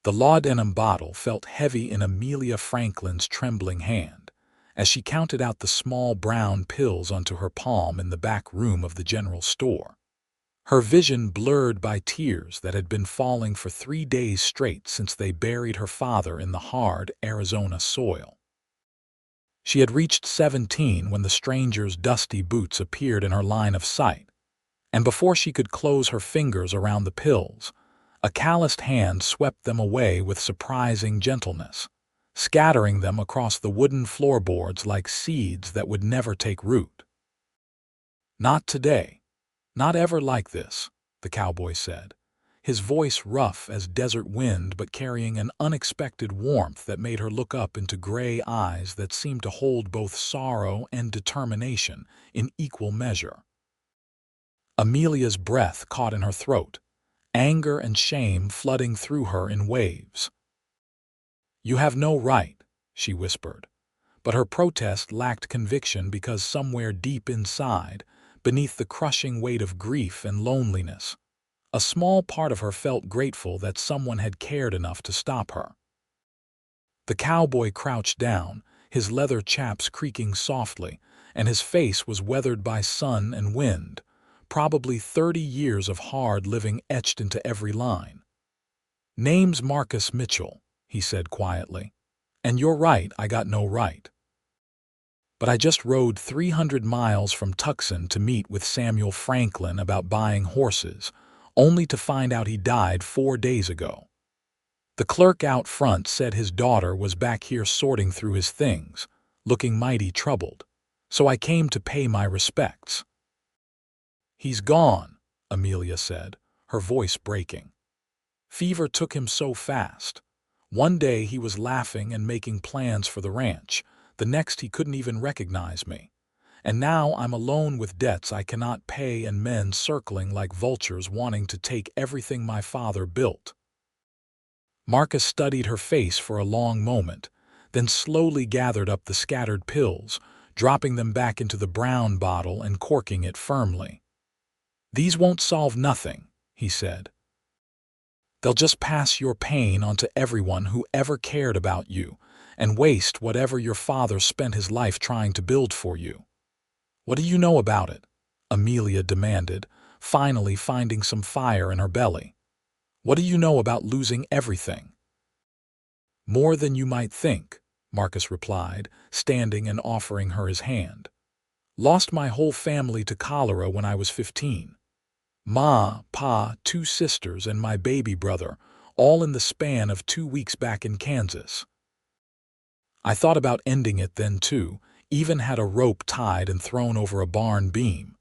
The laudanum bottle felt heavy in Amelia Franklin's trembling hand as she counted out the small brown pills onto her palm in the back room of the general store. Her vision blurred by tears that had been falling for 3 days straight since they buried her father in the hard Arizona soil. She had reached 17 when the stranger's dusty boots appeared in her line of sight, and before she could close her fingers around the pills, a calloused hand swept them away with surprising gentleness, scattering them across the wooden floorboards like seeds that would never take root. "Not today. Not ever like this," the cowboy said, his voice rough as desert wind but carrying an unexpected warmth that made her look up into gray eyes that seemed to hold both sorrow and determination in equal measure. Amelia's breath caught in her throat, anger and shame flooding through her in waves. "You have no right," she whispered, but her protest lacked conviction because somewhere deep inside, beneath the crushing weight of grief and loneliness, a small part of her felt grateful that someone had cared enough to stop her. The cowboy crouched down, his leather chaps creaking softly, and his face was weathered by sun and wind, probably 30 years of hard living etched into every line. "Name's Marcus Mitchell," he said quietly, "and you're right, I got no right. But I just rode 300 miles from Tucson to meet with Samuel Franklin about buying horses, only to find out he died 4 days ago. The clerk out front said his daughter was back here sorting through his things, looking mighty troubled, so I came to pay my respects." "He's gone," Amelia said, her voice breaking. "Fever took him so fast. One day he was laughing and making plans for the ranch, the next he couldn't even recognize me. And now I'm alone with debts I cannot pay and men circling like vultures wanting to take everything my father built." Marcus studied her face for a long moment, then slowly gathered up the scattered pills, dropping them back into the brown bottle and corking it firmly. "These won't solve nothing," he said. "They'll just pass your pain on to everyone who ever cared about you and waste whatever your father spent his life trying to build for you." "What do you know about it?" Amelia demanded, finally finding some fire in her belly. "What do you know about losing everything?" "More than you might think," Marcus replied, standing and offering her his hand. "Lost my whole family to cholera when I was 15. Ma, Pa, 2 sisters, and my baby brother, all in the span of 2 weeks back in Kansas. I thought about ending it then too, even had a rope tied and thrown over a barn beam.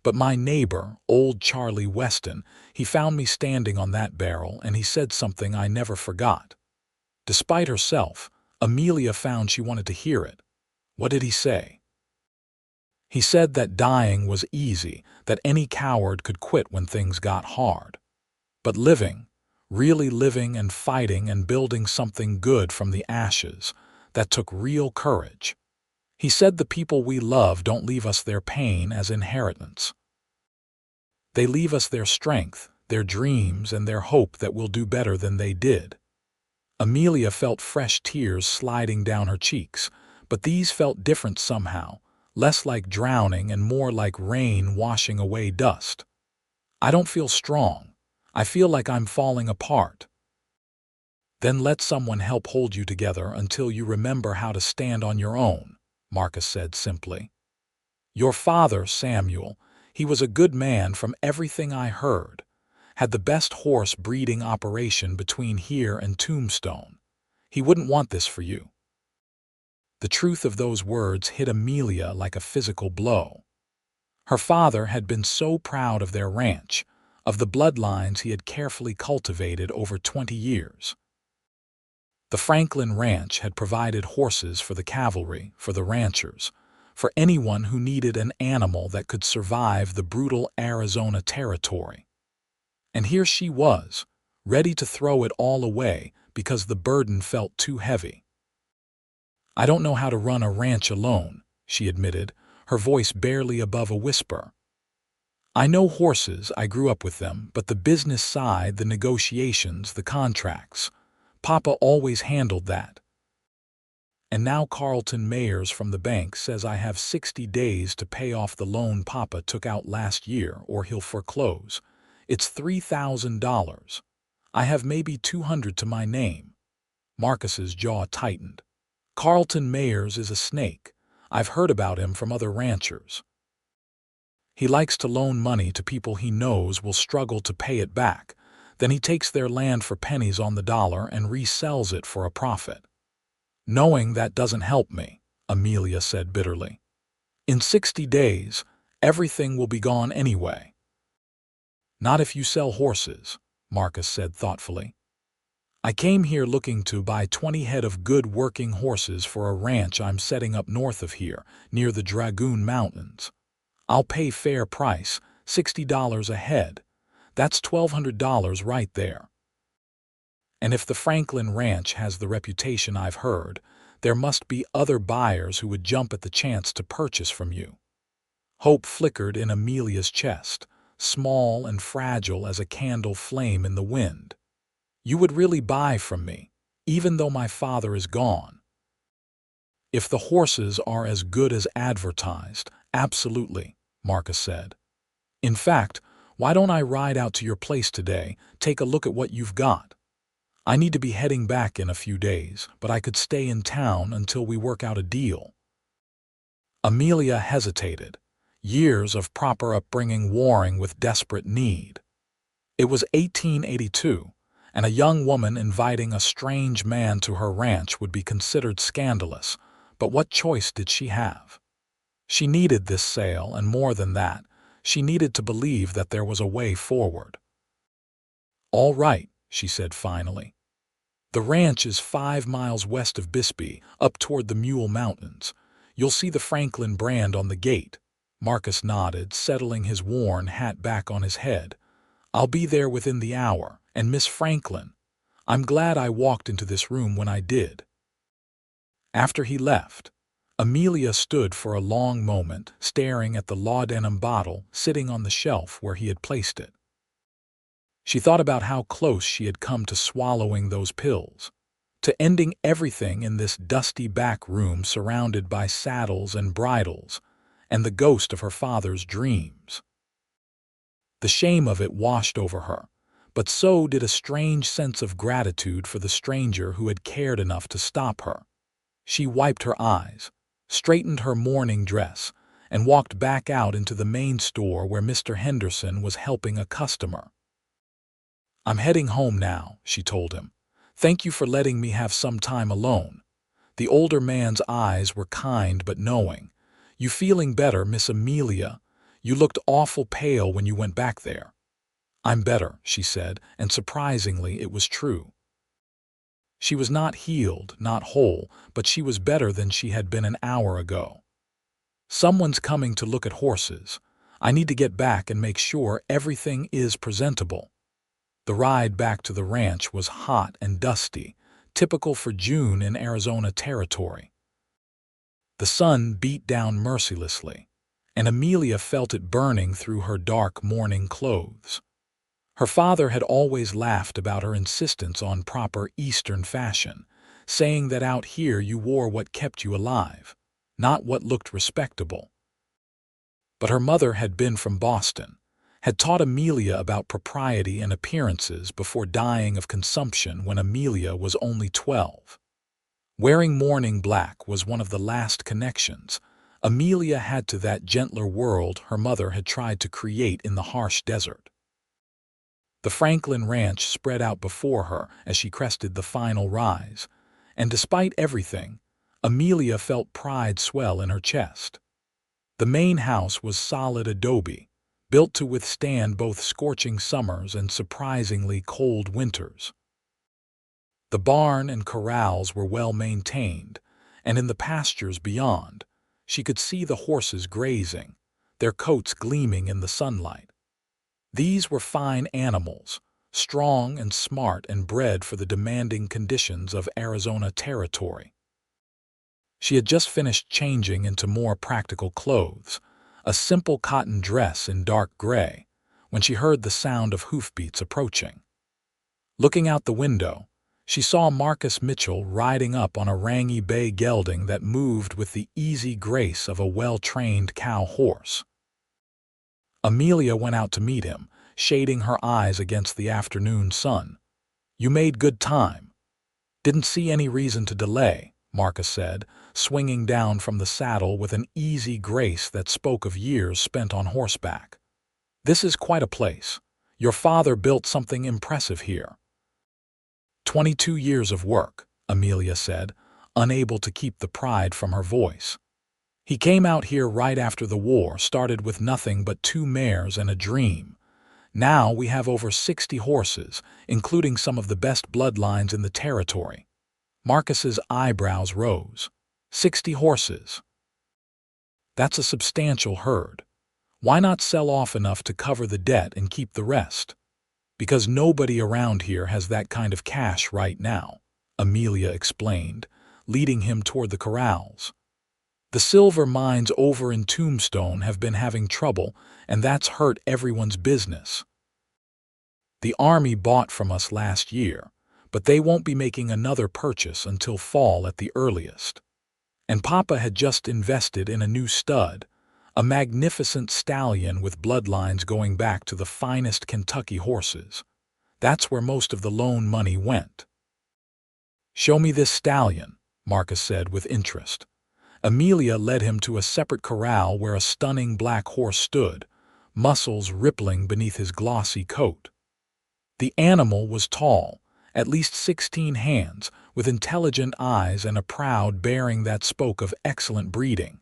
But my neighbor, old Charlie Weston, he found me standing on that barrel and he said something I never forgot." Despite herself, Amelia found she wanted to hear it. "What did he say?" "He said that dying was easy, that any coward could quit when things got hard. But living, really living and fighting and building something good from the ashes, that took real courage. He said the people we love don't leave us their pain as inheritance. They leave us their strength, their dreams, and their hope that we'll do better than they did." Amelia felt fresh tears sliding down her cheeks, but these felt different somehow, less like drowning and more like rain washing away dust. "I don't feel strong. I feel like I'm falling apart." "Then let someone help hold you together until you remember how to stand on your own," Marcus said simply. "Your father, Samuel, he was a good man from everything I heard. Had the best horse breeding operation between here and Tombstone. He wouldn't want this for you." The truth of those words hit Amelia like a physical blow. Her father had been so proud of their ranch, of the bloodlines he had carefully cultivated over 20 years. The Franklin Ranch had provided horses for the cavalry, for the ranchers, for anyone who needed an animal that could survive the brutal Arizona territory. And here she was, ready to throw it all away because the burden felt too heavy. "I don't know how to run a ranch alone," she admitted, her voice barely above a whisper. "I know horses, I grew up with them, but the business side, the negotiations, the contracts, Papa always handled that. And now Carlton Mayers from the bank says I have 60 days to pay off the loan Papa took out last year or he'll foreclose. It's $3,000. I have maybe 200 to my name. Marcus's jaw tightened. Carlton Mayers is a snake. I've heard about him from other ranchers. He likes to loan money to people he knows will struggle to pay it back. Then he takes their land for pennies on the dollar and resells it for a profit. Knowing that doesn't help me, Amelia said bitterly. In 60 days, everything will be gone anyway. Not if you sell horses, Marcus said thoughtfully. I came here looking to buy 20 head of good working horses for a ranch I'm setting up north of here, near the Dragoon Mountains. I'll pay fair price, $60 a head. That's $1,200 right there. And if the Franklin Ranch has the reputation I've heard, there must be other buyers who would jump at the chance to purchase from you. Hope flickered in Amelia's chest, small and fragile as a candle flame in the wind. You would really buy from me, even though my father is gone. If the horses are as good as advertised, absolutely, Marcus said. In fact, why don't I ride out to your place today, take a look at what you've got? I need to be heading back in a few days, but I could stay in town until we work out a deal. Amelia hesitated, years of proper upbringing warring with desperate need. It was 1882, and a young woman inviting a strange man to her ranch would be considered scandalous, but what choice did she have? She needed this sale, and more than that, she needed to believe that there was a way forward. All right, she said finally. The ranch is 5 miles west of Bisbee, up toward the Mule Mountains. You'll see the Franklin brand on the gate. Marcus nodded, settling his worn hat back on his head. I'll be there within the hour, and Miss Franklin, I'm glad I walked into this room when I did. After he left, Amelia stood for a long moment, staring at the laudanum bottle sitting on the shelf where he had placed it. She thought about how close she had come to swallowing those pills, to ending everything in this dusty back room surrounded by saddles and bridles, and the ghost of her father's dreams. The shame of it washed over her, but so did a strange sense of gratitude for the stranger who had cared enough to stop her. She wiped her eyes, straightened her mourning dress, and walked back out into the main store where Mr. Henderson was helping a customer. I'm heading home now, she told him. Thank you for letting me have some time alone. The older man's eyes were kind but knowing. You feeling better, Miss Amelia? You looked awful pale when you went back there. I'm better, she said, and surprisingly it was true. She was not healed, not whole, but she was better than she had been an hour ago. Someone's coming to look at horses. I need to get back and make sure everything is presentable. The ride back to the ranch was hot and dusty, typical for June in Arizona territory. The sun beat down mercilessly, and Amelia felt it burning through her dark mourning clothes. Her father had always laughed about her insistence on proper Eastern fashion, saying that out here you wore what kept you alive, not what looked respectable. But her mother had been from Boston, had taught Amelia about propriety and appearances before dying of consumption when Amelia was only 12. Wearing mourning black was one of the last connections Amelia had to that gentler world her mother had tried to create in the harsh desert. The Franklin Ranch spread out before her as she crested the final rise, and despite everything, Amelia felt pride swell in her chest. The main house was solid adobe, built to withstand both scorching summers and surprisingly cold winters. The barn and corrals were well maintained, and in the pastures beyond, she could see the horses grazing, their coats gleaming in the sunlight. These were fine animals, strong and smart and bred for the demanding conditions of Arizona territory. She had just finished changing into more practical clothes, a simple cotton dress in dark gray, when she heard the sound of hoofbeats approaching. Looking out the window, She saw Marcus Mitchell riding up on a rangy bay gelding that moved with the easy grace of a well-trained cow horse. Amelia went out to meet him, shading her eyes against the afternoon sun. "You made good time." "Didn't see any reason to delay," Marcus said, swinging down from the saddle with an easy grace that spoke of years spent on horseback. "This is quite a place. Your father built something impressive here." 22 years of work," Amelia said, unable to keep the pride from her voice. "He came out here right after the war, started with nothing but 2 mares and a dream. Now we have over 60 horses, including some of the best bloodlines in the territory." Marcus's eyebrows rose. 60 horses. That's a substantial herd. Why not sell off enough to cover the debt and keep the rest? "Because nobody around here has that kind of cash right now," Amelia explained, leading him toward the corrals. "The silver mines over in Tombstone have been having trouble, and that's hurt everyone's business. The Army bought from us last year, but they won't be making another purchase until fall at the earliest. And Papa had just invested in a new stud, a magnificent stallion with bloodlines going back to the finest Kentucky horses. That's where most of the loan money went." "Show me this stallion," Marcus said with interest. Amelia led him to a separate corral where a stunning black horse stood, muscles rippling beneath his glossy coat. The animal was tall, at least 16 hands, with intelligent eyes and a proud bearing that spoke of excellent breeding.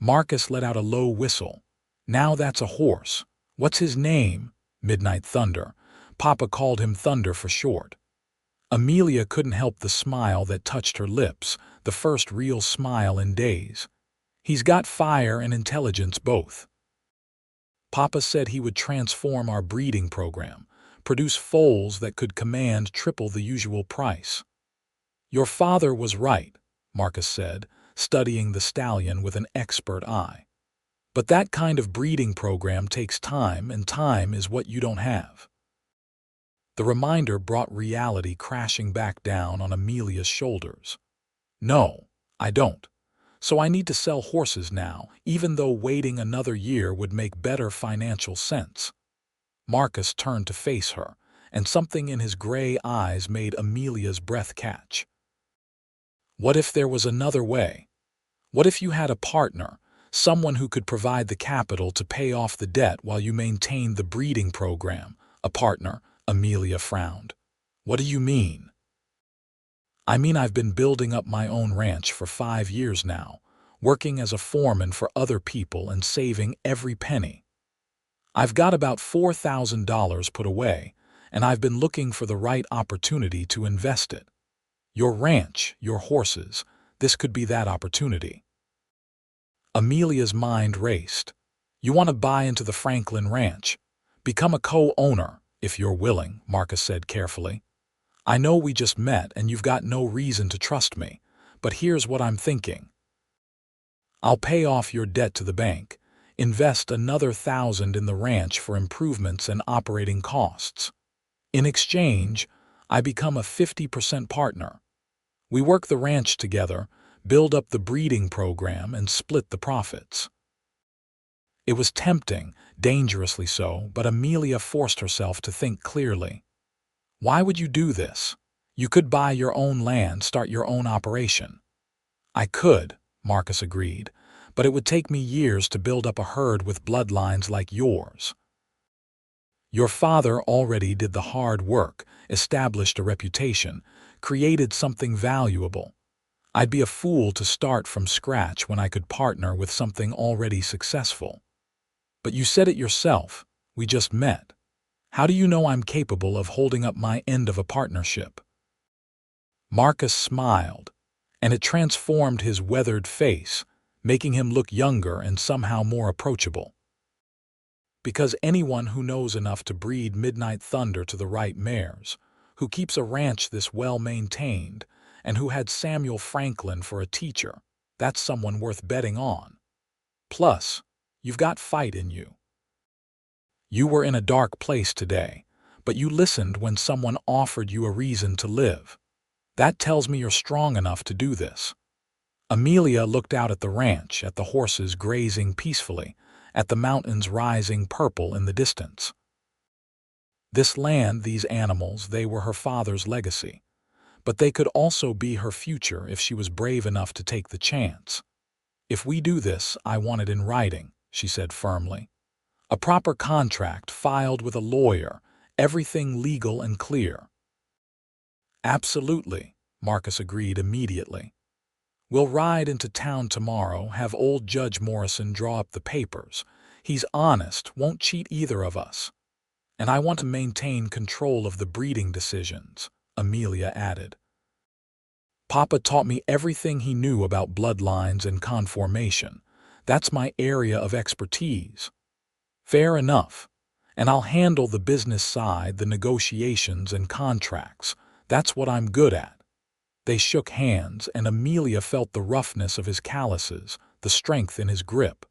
Marcus let out a low whistle. "Now that's a horse. What's his name?" "Midnight Thunder." Papa called him Thunder for short. Amelia couldn't help the smile that touched her lips, the first real smile in days. "He's got fire and intelligence both. Papa said he would transform our breeding program, produce foals that could command triple the usual price." "Your father was right," Marcus said, studying the stallion with an expert eye. "But that kind of breeding program takes time, and time is what you don't have." The reminder brought reality crashing back down on Amelia's shoulders. "No, I don't. So I need to sell horses now, even though waiting another year would make better financial sense." Marcus turned to face her, and something in his gray eyes made Amelia's breath catch. "What if there was another way? What if you had a partner, someone who could provide the capital to pay off the debt while you maintained the breeding program?" "A partner?" Amelia frowned. "What do you mean?" "I mean I've been building up my own ranch for 5 years now, working as a foreman for other people and saving every penny. I've got about $4,000 put away, and I've been looking for the right opportunity to invest it. Your ranch, your horses, this could be that opportunity." Amelia's mind raced. "You want to buy into the Franklin Ranch? Become a co-owner, if you're willing," Marcus said carefully. "I know we just met and you've got no reason to trust me, but here's what I'm thinking. I'll pay off your debt to the bank, invest another 1,000 in the ranch for improvements and operating costs. In exchange, I become a 50% partner. We work the ranch together, build up the breeding program, and split the profits." It was tempting, dangerously so, but Amelia forced herself to think clearly. "Why would you do this? You could buy your own land, start your own operation." "I could," Marcus agreed, "but it would take me years to build up a herd with bloodlines like yours." "Your father already did the hard work, established a reputation, created something valuable. I'd be a fool to start from scratch when I could partner with something already successful. But you said it yourself, we just met. How do you know I'm capable of holding up my end of a partnership?" Marcus smiled, and it transformed his weathered face, making him look younger and somehow more approachable. "Because anyone who knows enough to breed Midnight Thunder to the right mares, who keeps a ranch this well-maintained, and who had Samuel Franklin for a teacher, that's someone worth betting on. Plus, you've got fight in you. You were in a dark place today, but you listened when someone offered you a reason to live. That tells me you're strong enough to do this." Amelia looked out at the ranch, at the horses grazing peacefully, at the mountains rising purple in the distance. This land, these animals, they were her father's legacy. But they could also be her future if she was brave enough to take the chance. "If we do this, I want it in writing," she said firmly. "A proper contract filed with a lawyer, everything legal and clear." "Absolutely," Marcus agreed immediately. "We'll ride into town tomorrow, have old Judge Morrison draw up the papers. He's honest, won't cheat either of us. And I want to maintain control of the breeding decisions," Amelia added. "Papa taught me everything he knew about bloodlines and conformation. That's my area of expertise." "Fair enough. And I'll handle the business side, the negotiations and contracts. That's what I'm good at." They shook hands, and Amelia felt the roughness of his calluses, the strength in his grip.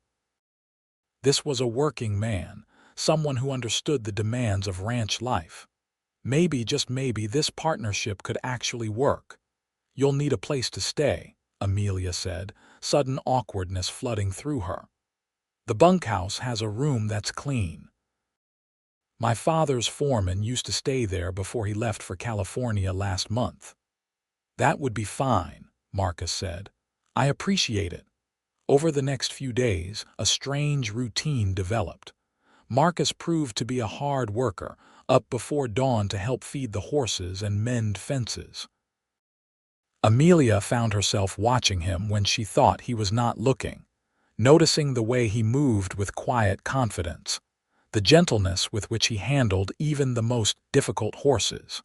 This was a working man, someone who understood the demands of ranch life. Maybe, just maybe, this partnership could actually work. "You'll need a place to stay," Amelia said, sudden awkwardness flooding through her. "The bunkhouse has a room that's clean. My father's foreman used to stay there before he left for California last month." "That would be fine," Marcus said. "I appreciate it." Over the next few days, a strange routine developed. Marcus proved to be a hard worker, up before dawn to help feed the horses and mend fences. Amelia found herself watching him when she thought he was not looking, noticing the way he moved with quiet confidence, the gentleness with which he handled even the most difficult horses.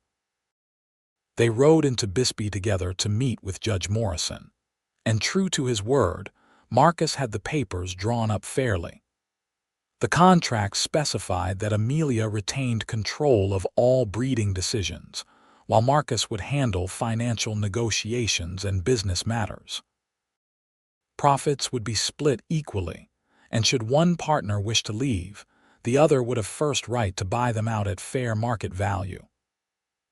They rode into Bisbee together to meet with Judge Morrison, and true to his word, Marcus had the papers drawn up fairly. The contract specified that Amelia retained control of all breeding decisions, while Marcus would handle financial negotiations and business matters. Profits would be split equally, and should one partner wish to leave, the other would have first right to buy them out at fair market value.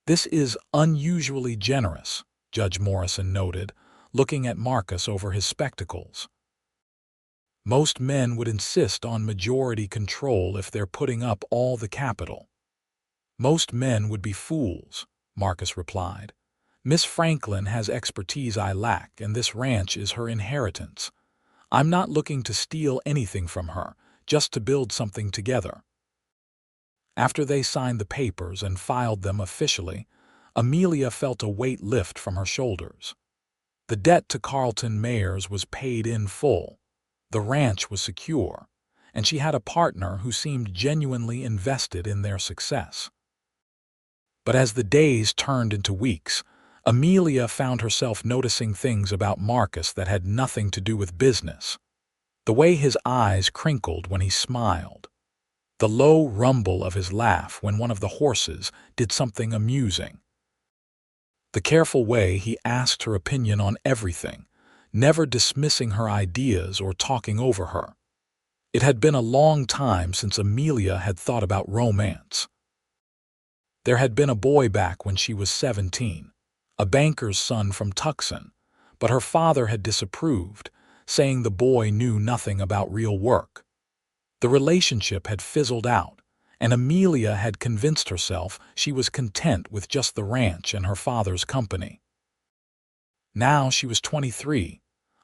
"This is unusually generous," Judge Morrison noted, looking at Marcus over his spectacles. "Most men would insist on majority control if they're putting up all the capital." "Most men would be fools," Marcus replied. "Miss Franklin has expertise I lack, and this ranch is her inheritance. I'm not looking to steal anything from her, just to build something together." After they signed the papers and filed them officially, Amelia felt a weight lift from her shoulders. The debt to Carlton Mayers was paid in full. The ranch was secure, and she had a partner who seemed genuinely invested in their success. But as the days turned into weeks, Amelia found herself noticing things about Marcus that had nothing to do with business. The way his eyes crinkled when he smiled. The low rumble of his laugh when one of the horses did something amusing. The careful way he asked her opinion on everything, never dismissing her ideas or talking over her. It had been a long time since Amelia had thought about romance. There had been a boy back when she was 17, a banker's son from Tucson, but her father had disapproved, saying the boy knew nothing about real work. The relationship had fizzled out, and Amelia had convinced herself she was content with just the ranch and her father's company. Now she was 23,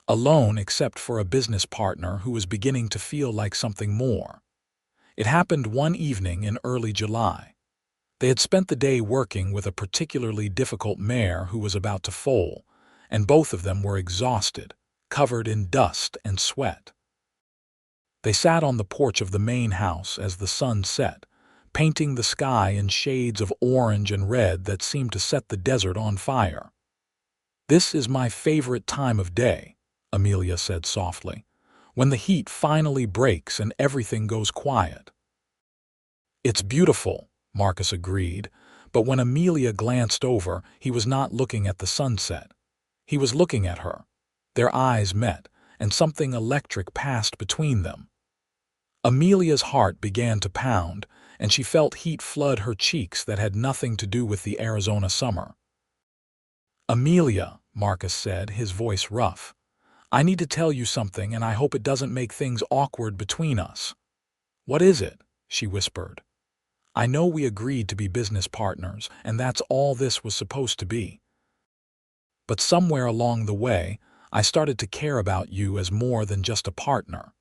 alone except for a business partner who was beginning to feel like something more. It happened one evening in early July. They had spent the day working with a particularly difficult mare who was about to foal, and both of them were exhausted, covered in dust and sweat. They sat on the porch of the main house as the sun set, painting the sky in shades of orange and red that seemed to set the desert on fire. "This is my favorite time of day," Amelia said softly, "when the heat finally breaks and everything goes quiet." "It's beautiful," Marcus agreed, but when Amelia glanced over, he was not looking at the sunset. He was looking at her. Their eyes met, and something electric passed between them. Amelia's heart began to pound, and she felt heat flood her cheeks that had nothing to do with the Arizona summer. "Amelia," Marcus said, his voice rough, "I need to tell you something, and I hope it doesn't make things awkward between us." "What is it?" she whispered. "I know we agreed to be business partners, and that's all this was supposed to be. But somewhere along the way, I started to care about you as more than just a partner.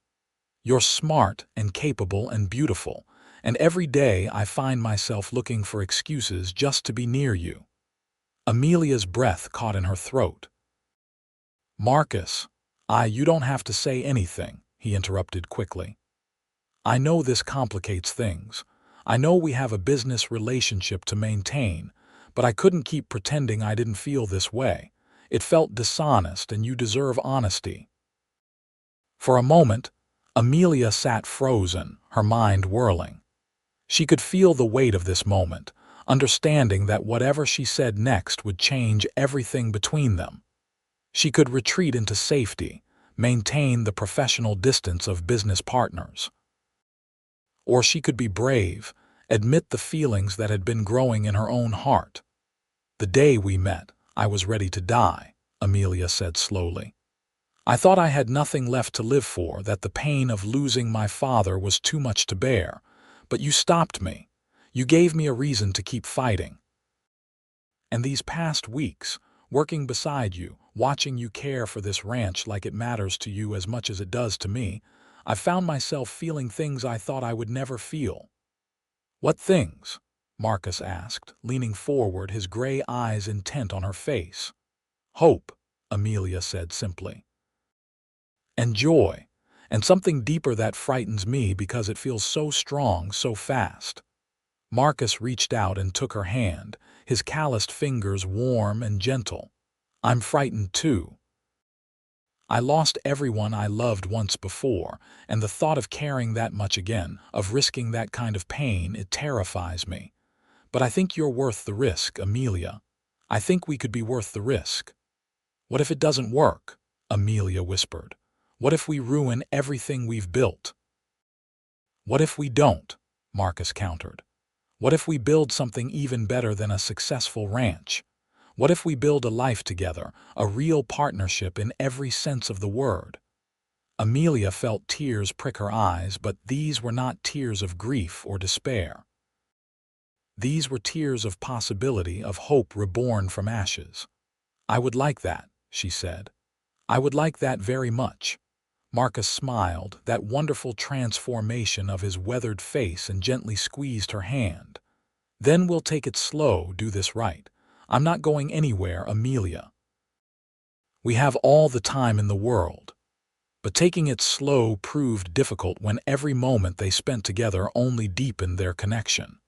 You're smart and capable and beautiful, and every day I find myself looking for excuses just to be near you." Amelia's breath caught in her throat. "Marcus, you don't have to say anything," he interrupted quickly. "I know this complicates things. I know we have a business relationship to maintain, but I couldn't keep pretending I didn't feel this way. It felt dishonest, and you deserve honesty." For a moment, Amelia sat frozen, her mind whirling. She could feel the weight of this moment, understanding that whatever she said next would change everything between them. She could retreat into safety, maintain the professional distance of business partners. Or she could be brave, admit the feelings that had been growing in her own heart. "The day we met, I was ready to die," Amelia said slowly. "I thought I had nothing left to live for, that the pain of losing my father was too much to bear. But you stopped me. You gave me a reason to keep fighting. And these past weeks, working beside you, watching you care for this ranch like it matters to you as much as it does to me, I found myself feeling things I thought I would never feel." "What things?" Marcus asked, leaning forward, his gray eyes intent on her face. "Hope," Amelia said simply. "And joy, and something deeper that frightens me because it feels so strong so fast." Marcus reached out and took her hand, his calloused fingers warm and gentle. "I'm frightened too. I lost everyone I loved once before, and the thought of caring that much again, of risking that kind of pain, it terrifies me. But I think you're worth the risk, Amelia. I think we could be worth the risk." "What if it doesn't work?" Amelia whispered. "What if we ruin everything we've built?" "What if we don't?" Marcus countered. "What if we build something even better than a successful ranch? What if we build a life together, a real partnership in every sense of the word?" Amelia felt tears prick her eyes, but these were not tears of grief or despair. These were tears of possibility, of hope reborn from ashes. "I would like that," she said. "I would like that very much." Marcus smiled, that wonderful transformation of his weathered face, and gently squeezed her hand. "Then we'll take it slow, do this right. I'm not going anywhere, Amelia. We have all the time in the world." But taking it slow proved difficult when every moment they spent together only deepened their connection.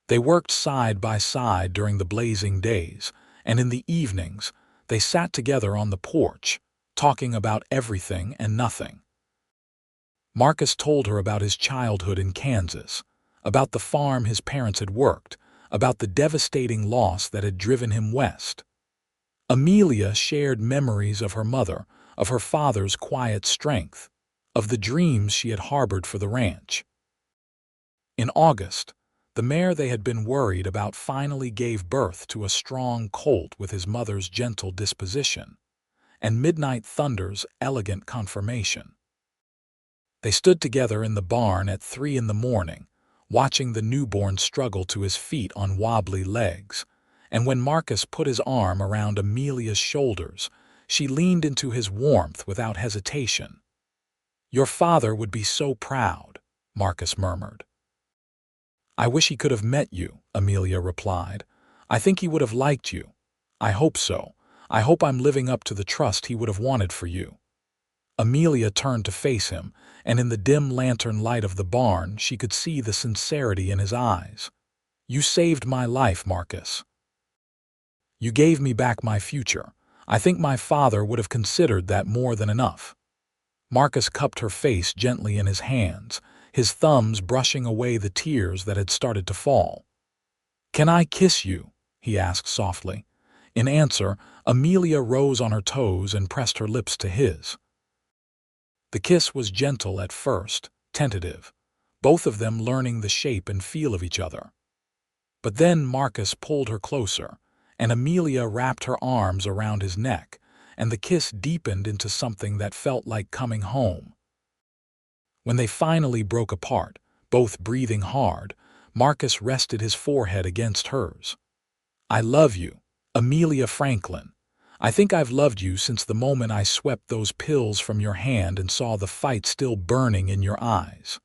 They worked side by side during the blazing days, and in the evenings they sat together on the porch, talking about everything and nothing. Marcus told her about his childhood in Kansas, about the farm his parents had worked, about the devastating loss that had driven him west. Amelia shared memories of her mother, of her father's quiet strength, of the dreams she had harbored for the ranch. In August, the mare they had been worried about finally gave birth to a strong colt with his mother's gentle disposition, and Midnight Thunder's elegant conformation. They stood together in the barn at 3 in the morning, watching the newborn struggle to his feet on wobbly legs, and when Marcus put his arm around Amelia's shoulders, she leaned into his warmth without hesitation. "Your father would be so proud," Marcus murmured. "I wish he could have met you," Amelia replied. "I think he would have liked you. I hope so. I hope I'm living up to the trust he would have wanted for you." Amelia turned to face him, and in the dim lantern light of the barn she could see the sincerity in his eyes. "You saved my life, Marcus. You gave me back my future. I think my father would have considered that more than enough." Marcus cupped her face gently in his hands, his thumbs brushing away the tears that had started to fall. "Can I kiss you?" he asked softly. In answer, Amelia rose on her toes and pressed her lips to his. The kiss was gentle at first, tentative, both of them learning the shape and feel of each other. But then Marcus pulled her closer, and Amelia wrapped her arms around his neck, and the kiss deepened into something that felt like coming home. When they finally broke apart, both breathing hard, Marcus rested his forehead against hers. "I love you, Amelia Franklin. I think I've loved you since the moment I swept those pills from your hand and saw the fight still burning in your eyes."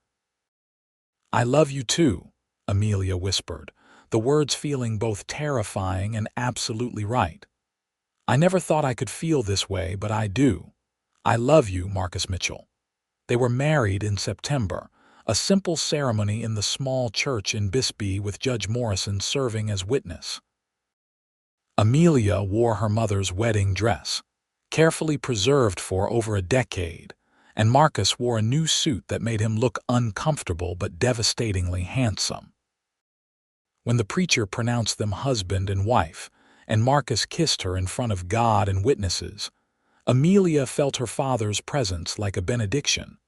"I love you too," Amelia whispered, the words feeling both terrifying and absolutely right. "I never thought I could feel this way, but I do. I love you, Marcus Mitchell." They were married in September, a simple ceremony in the small church in Bisbee with Judge Morrison serving as witness. Amelia wore her mother's wedding dress, carefully preserved for over a decade, and Marcus wore a new suit that made him look uncomfortable but devastatingly handsome. When the preacher pronounced them husband and wife, and Marcus kissed her in front of God and witnesses, Amelia felt her father's presence like a benediction,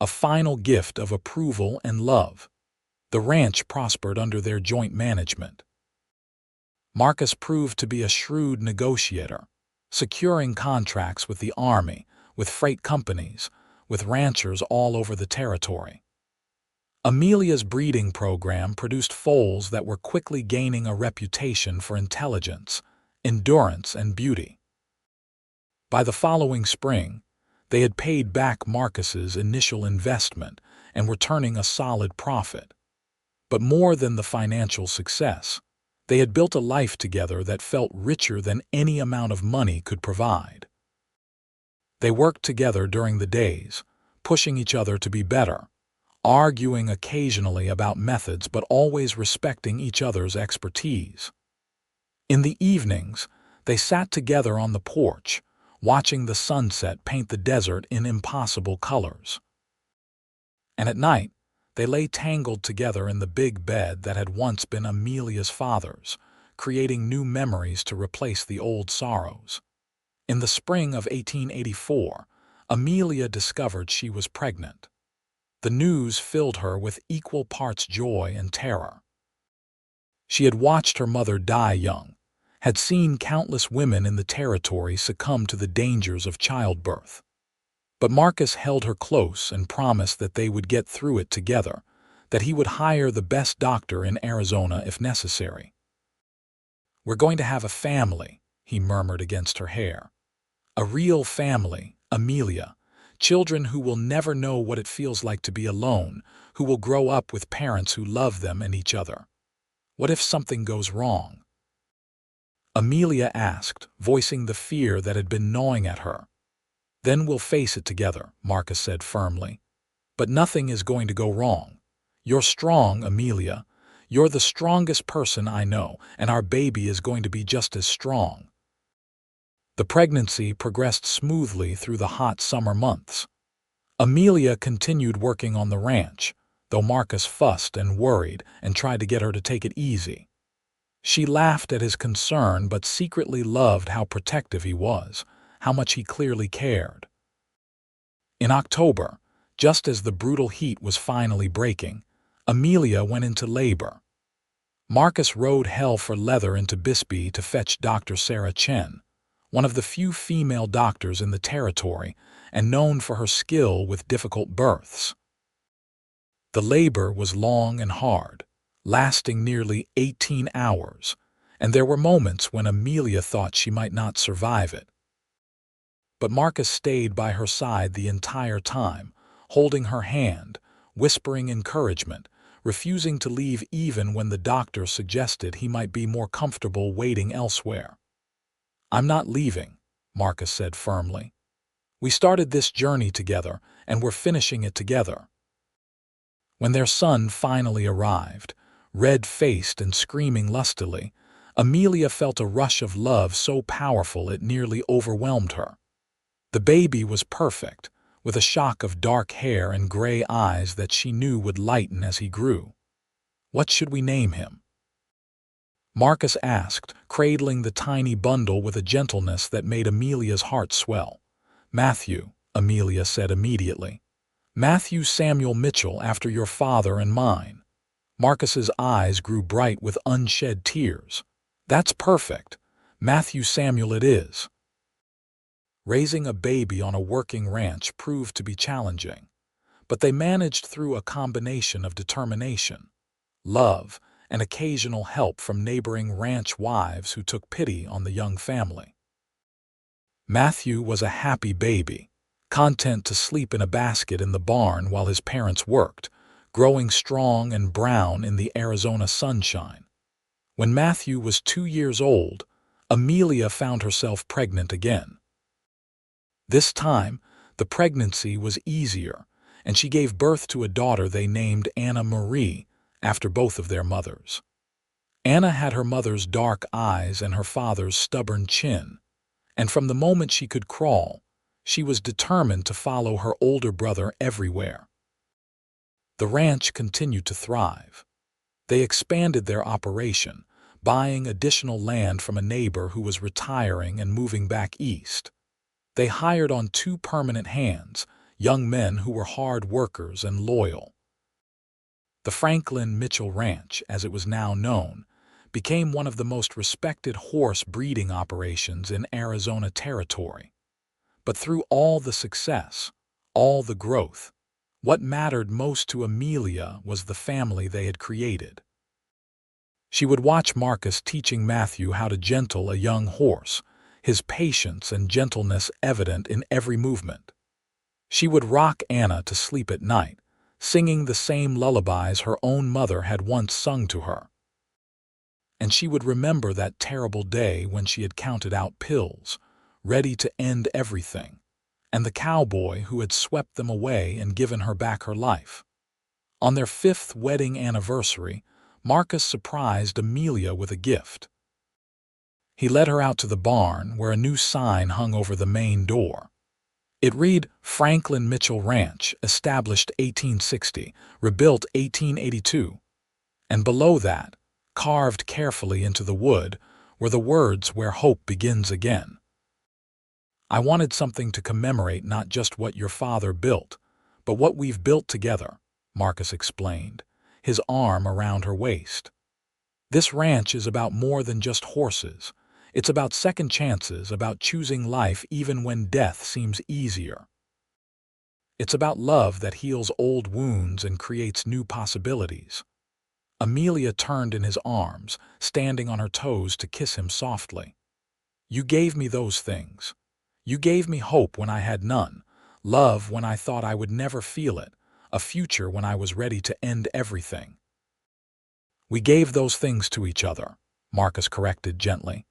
a final gift of approval and love. The ranch prospered under their joint management. Marcus proved to be a shrewd negotiator, securing contracts with the Army, with freight companies, with ranchers all over the territory. Amelia's breeding program produced foals that were quickly gaining a reputation for intelligence, endurance, and beauty. By the following spring, they had paid back Marcus's initial investment and were turning a solid profit. But more than the financial success, they had built a life together that felt richer than any amount of money could provide. They worked together during the days, pushing each other to be better, arguing occasionally about methods but always respecting each other's expertise. In the evenings, they sat together on the porch, watching the sunset paint the desert in impossible colors. And at night, they lay tangled together in the big bed that had once been Amelia's father's, creating new memories to replace the old sorrows. In the spring of 1884, Amelia discovered she was pregnant. The news filled her with equal parts joy and terror. She had watched her mother die young, had seen countless women in the territory succumb to the dangers of childbirth. But Marcus held her close and promised that they would get through it together, that he would hire the best doctor in Arizona if necessary. "We're going to have a family," he murmured against her hair. "A real family, Amelia. Children who will never know what it feels like to be alone, who will grow up with parents who love them and each other. What if something goes wrong?" Amelia asked, voicing the fear that had been gnawing at her. "Then we'll face it together," Marcus said firmly. "But nothing is going to go wrong. You're strong, Amelia. You're the strongest person I know, and our baby is going to be just as strong." The pregnancy progressed smoothly through the hot summer months. Amelia continued working on the ranch, though Marcus fussed and worried and tried to get her to take it easy. She laughed at his concern but secretly loved how protective he was, how much he clearly cared. In October, just as the brutal heat was finally breaking, Amelia went into labor. Marcus rode hell for leather into Bisbee to fetch Dr. Sarah Chen, one of the few female doctors in the territory and known for her skill with difficult births. The labor was long and hard, lasting nearly 18 hours, and there were moments when Amelia thought she might not survive it. But Marcus stayed by her side the entire time, holding her hand, whispering encouragement, refusing to leave even when the doctor suggested he might be more comfortable waiting elsewhere. "I'm not leaving," Marcus said firmly. "We started this journey together, and we're finishing it together." When their son finally arrived, red-faced and screaming lustily, Amelia felt a rush of love so powerful it nearly overwhelmed her. The baby was perfect, with a shock of dark hair and gray eyes that she knew would lighten as he grew. "What should we name him?" Marcus asked, cradling the tiny bundle with a gentleness that made Amelia's heart swell. "Matthew," Amelia said immediately. Matthew Samuel Mitchell, after your father and mine. Marcus's eyes grew bright with unshed tears. That's perfect. Matthew Samuel it is. Raising a baby on a working ranch proved to be challenging, but they managed through a combination of determination, love, and occasional help from neighboring ranch wives who took pity on the young family. Matthew was a happy baby, content to sleep in a basket in the barn while his parents worked, growing strong and brown in the Arizona sunshine. When Matthew was 2 years old, Amelia found herself pregnant again. This time, the pregnancy was easier, and she gave birth to a daughter they named Anna Marie, after both of their mothers. Anna had her mother's dark eyes and her father's stubborn chin, and from the moment she could crawl, she was determined to follow her older brother everywhere. The ranch continued to thrive. They expanded their operation, buying additional land from a neighbor who was retiring and moving back east. They hired on 2 permanent hands, young men who were hard workers and loyal. The Franklin Mitchell Ranch, as it was now known, became one of the most respected horse breeding operations in Arizona territory. But through all the success, all the growth, what mattered most to Amelia was the family they had created. She would watch Marcus teaching Matthew how to gentle a young horse, his patience and gentleness evident in every movement. She would rock Anna to sleep at night, singing the same lullabies her own mother had once sung to her. And she would remember that terrible day when she had counted out pills, ready to end everything, and the cowboy who had swept them away and given her back her life. On their 5th wedding anniversary, Marcus surprised Amelia with a gift. He led her out to the barn where a new sign hung over the main door. It read, Franklin Mitchell Ranch, established 1860, rebuilt 1882. And below that, carved carefully into the wood, were the words where hope begins again. I wanted something to commemorate not just what your father built, but what we've built together, Marcus explained, his arm around her waist. This ranch is about more than just horses. It's about second chances, about choosing life even when death seems easier. It's about love that heals old wounds and creates new possibilities. Amelia turned in his arms, standing on her toes to kiss him softly. You gave me those things. You gave me hope when I had none, love when I thought I would never feel it, a future when I was ready to end everything. We gave those things to each other, Marcus corrected gently.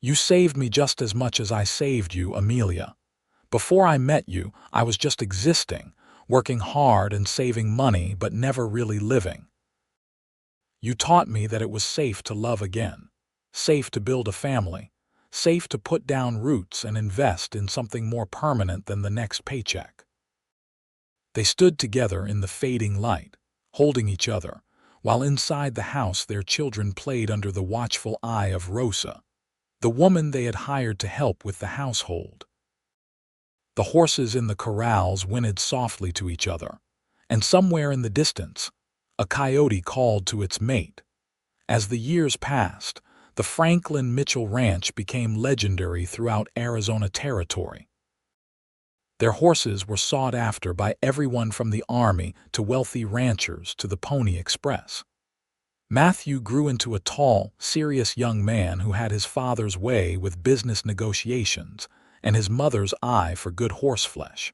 You saved me just as much as I saved you, Amelia. Before I met you, I was just existing, working hard and saving money but never really living. You taught me that it was safe to love again, safe to build a family, safe to put down roots and invest in something more permanent than the next paycheck. They stood together in the fading light, holding each other, while inside the house their children played under the watchful eye of Rosa, the woman they had hired to help with the household. The horses in the corrals whinnied softly to each other, and somewhere in the distance, a coyote called to its mate. As the years passed, the Franklin Mitchell Ranch became legendary throughout Arizona territory. Their horses were sought after by everyone from the army to wealthy ranchers to the Pony Express. Matthew grew into a tall, serious young man who had his father's way with business negotiations and his mother's eye for good horseflesh.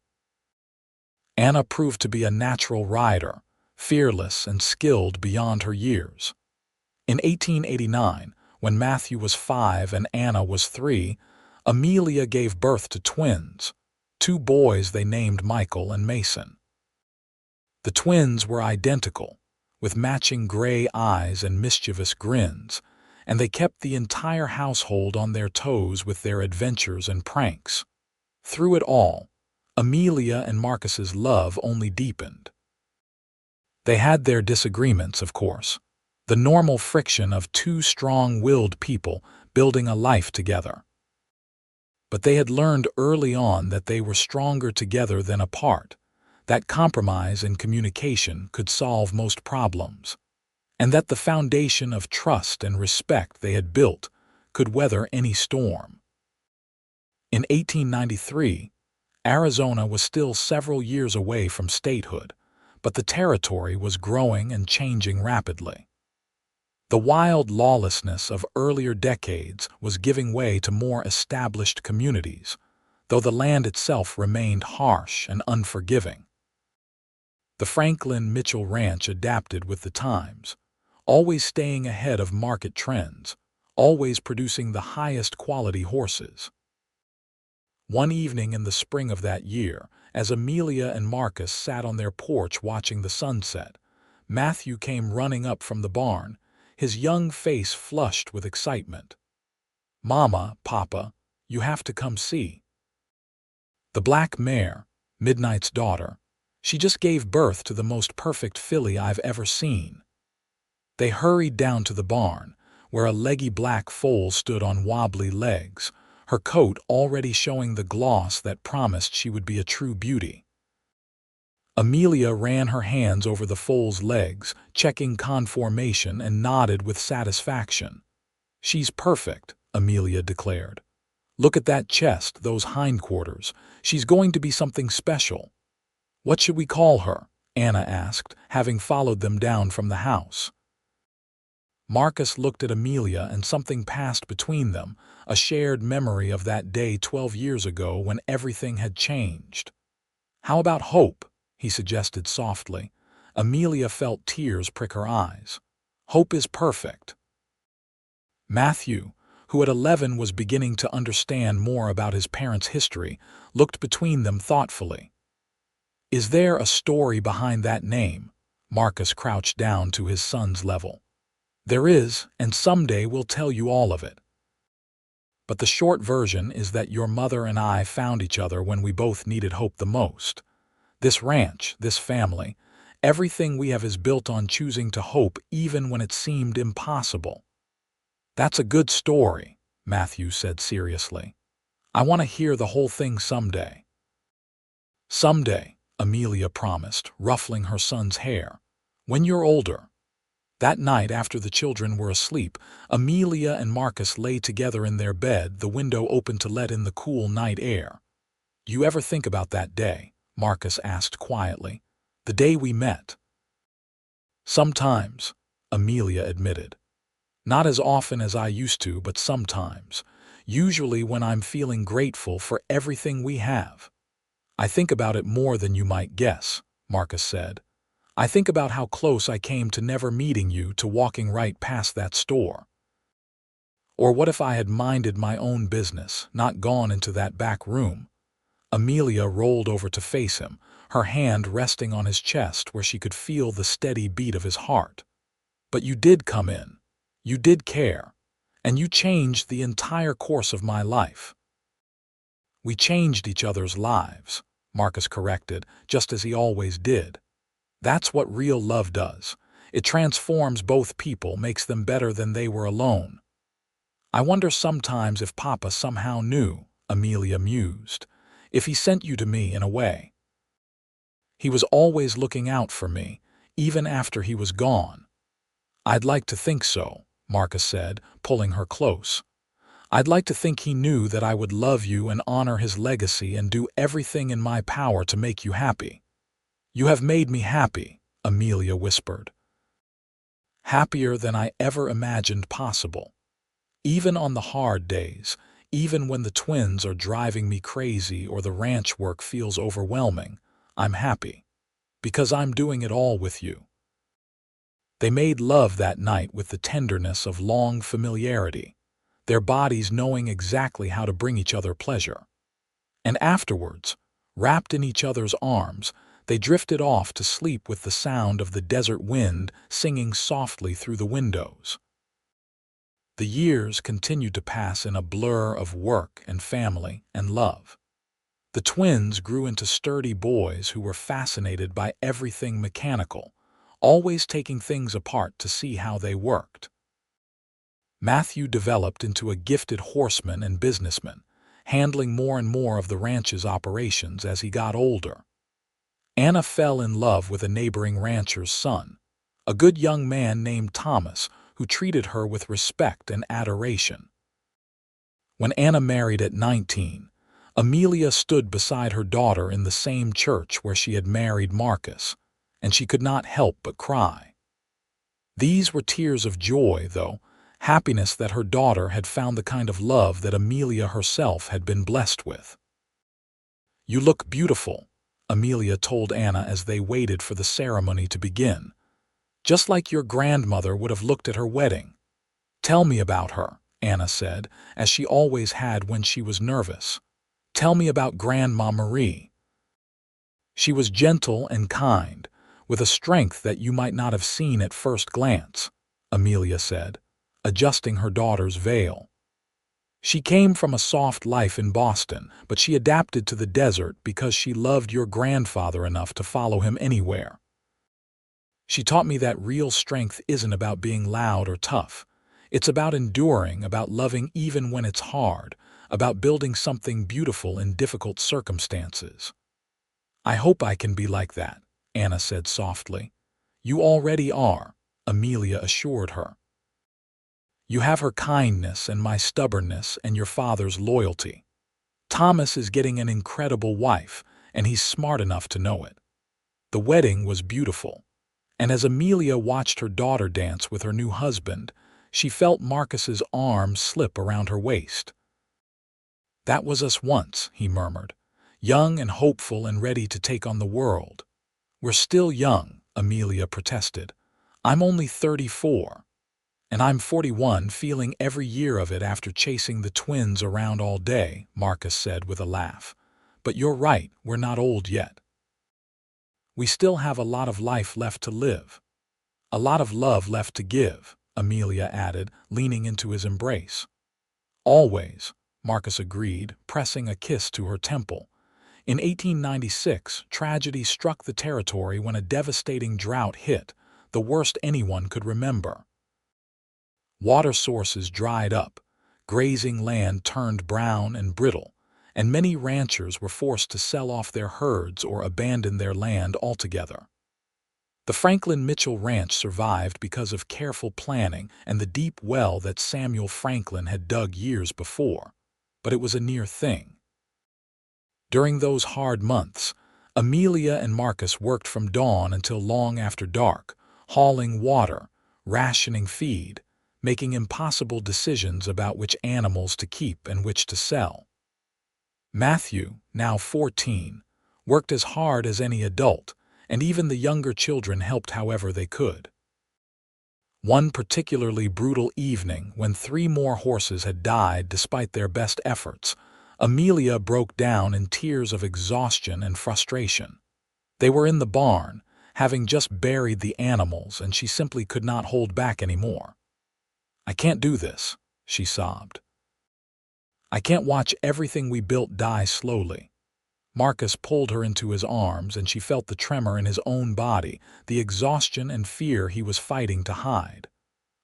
Anna proved to be a natural rider, fearless and skilled beyond her years. In 1889, when Matthew was 5 and Anna was 3, Amelia gave birth to twins, 2 boys they named Michael and Mason. The twins were identical, with matching gray eyes and mischievous grins, and they kept the entire household on their toes with their adventures and pranks. Through it all, Amelia and Marcus's love only deepened. They had their disagreements, of course, the normal friction of 2 strong-willed people building a life together. But they had learned early on that they were stronger together than apart, that compromise and communication could solve most problems, and that the foundation of trust and respect they had built could weather any storm. In 1893, Arizona was still several years away from statehood, but the territory was growing and changing rapidly. The wild lawlessness of earlier decades was giving way to more established communities, though the land itself remained harsh and unforgiving. The Franklin Mitchell Ranch adapted with the times, always staying ahead of market trends, always producing the highest quality horses. One evening in the spring of that year, as Amelia and Marcus sat on their porch watching the sunset, Matthew came running up from the barn, his young face flushed with excitement. "Mama, Papa, you have to come see. The black mare, Midnight's daughter, she just gave birth to the most perfect filly I've ever seen." They hurried down to the barn, where a leggy black foal stood on wobbly legs, her coat already showing the gloss that promised she would be a true beauty. Amelia ran her hands over the foal's legs, checking conformation, and nodded with satisfaction. "She's perfect," Amelia declared. "Look at that chest, those hindquarters. She's going to be something special." "What should we call her?" Anna asked, having followed them down from the house. Marcus looked at Amelia, and something passed between them, a shared memory of that day 12 years ago when everything had changed. "How about Hope?" he suggested softly. Amelia felt tears prick her eyes. "Hope is perfect." Matthew, who at 11 was beginning to understand more about his parents' history, looked between them thoughtfully. "Is there a story behind that name?" Marcus crouched down to his son's level. "There is, and someday we'll tell you all of it. But the short version is that your mother and I found each other when we both needed hope the most. This ranch, this family, everything we have is built on choosing to hope even when it seemed impossible." "That's a good story," Matthew said seriously. "I want to hear the whole thing someday." "Someday," Amelia promised, ruffling her son's hair. "When you're older." That night, after the children were asleep, Amelia and Marcus lay together in their bed, the window open to let in the cool night air. "You ever think about that day?" Marcus asked quietly. "The day we met?" "Sometimes," Amelia admitted. "Not as often as I used to, but sometimes. Usually when I'm feeling grateful for everything we have." "I think about it more than you might guess," Marcus said. "I think about how close I came to never meeting you, to walking right past that store. Or what if I had minded my own business, not gone into that back room?" Amelia rolled over to face him, her hand resting on his chest where she could feel the steady beat of his heart. "But you did come in. You did care. And you changed the entire course of my life." "We changed each other's lives," Marcus corrected, just as he always did. "That's what real love does. It transforms both people, makes them better than they were alone." "I wonder sometimes if Papa somehow knew," Amelia mused. "If he sent you to me in a way. He was always looking out for me, even after he was gone." "I'd like to think so," Marcus said, pulling her close. "I'd like to think he knew that I would love you and honor his legacy and do everything in my power to make you happy." "You have made me happy," Amelia whispered. "Happier than I ever imagined possible. Even on the hard days, even when the twins are driving me crazy or the ranch work feels overwhelming, I'm happy. Because I'm doing it all with you." They made love that night with the tenderness of long familiarity, their bodies knowing exactly how to bring each other pleasure. And afterwards, wrapped in each other's arms, they drifted off to sleep with the sound of the desert wind singing softly through the windows. The years continued to pass in a blur of work and family and love. The twins grew into sturdy boys who were fascinated by everything mechanical, always taking things apart to see how they worked. Matthew developed into a gifted horseman and businessman, handling more and more of the ranch's operations as he got older. Anna fell in love with a neighboring rancher's son, a good young man named Thomas who treated her with respect and adoration. When Anna married at 19, Amelia stood beside her daughter in the same church where she had married Marcus, and she could not help but cry. These were tears of joy, though, happiness that her daughter had found the kind of love that Amelia herself had been blessed with. "You look beautiful," Amelia told Anna as they waited for the ceremony to begin. "Just like your grandmother would have looked at her wedding." "Tell me about her," Anna said, as she always had when she was nervous. "Tell me about Grandma Marie." "She was gentle and kind, with a strength that you might not have seen at first glance," Amelia said, adjusting her daughter's veil. "She came from a soft life in Boston, but she adapted to the desert because she loved your grandfather enough to follow him anywhere. She taught me that real strength isn't about being loud or tough. It's about enduring, about loving even when it's hard, about building something beautiful in difficult circumstances." "I hope I can be like that," Anna said softly. "You already are," Amelia assured her. "You have her kindness and my stubbornness and your father's loyalty. Thomas is getting an incredible wife, and he's smart enough to know it." The wedding was beautiful, and as Amelia watched her daughter dance with her new husband, she felt Marcus's arm slip around her waist. "That was us once," he murmured, "young and hopeful and ready to take on the world." "We're still young," Amelia protested. "I'm only 34. "And I'm 41, feeling every year of it after chasing the twins around all day," Marcus said with a laugh. "But you're right, we're not old yet. We still have a lot of life left to live. A lot of love left to give," Amelia added, leaning into his embrace. "Always," Marcus agreed, pressing a kiss to her temple. In 1896, tragedy struck the territory when a devastating drought hit, the worst anyone could remember. Water sources dried up, grazing land turned brown and brittle, and many ranchers were forced to sell off their herds or abandon their land altogether. The Franklin Mitchell Ranch survived because of careful planning and the deep well that Samuel Franklin had dug years before, but it was a near thing. During those hard months, Amelia and Marcus worked from dawn until long after dark, hauling water, rationing feed, making impossible decisions about which animals to keep and which to sell. Matthew, now 14, worked as hard as any adult, and even the younger children helped however they could. One particularly brutal evening, when 3 more horses had died despite their best efforts, Amelia broke down in tears of exhaustion and frustration. They were in the barn, having just buried the animals, and she simply could not hold back anymore. "I can't do this," she sobbed. "I can't watch everything we built die slowly." Marcus pulled her into his arms, and she felt the tremor in his own body, the exhaustion and fear he was fighting to hide.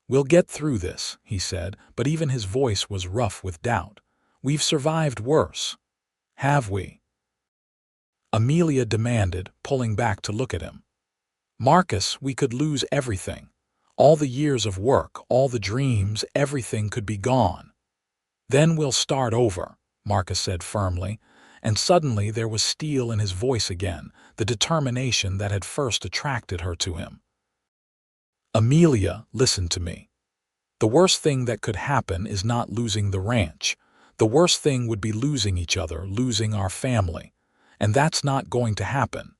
"We'll get through this," he said, but even his voice was rough with doubt. "We've survived worse." "Have we?" Amelia demanded, pulling back to look at him. "Marcus, we could lose everything. All the years of work, all the dreams, everything could be gone." "Then we'll start over," Marcus said firmly, and suddenly there was steel in his voice again, the determination that had first attracted her to him. "Amelia, listen to me. The worst thing that could happen is not losing the ranch. The worst thing would be losing each other, losing our family. And that's not going to happen.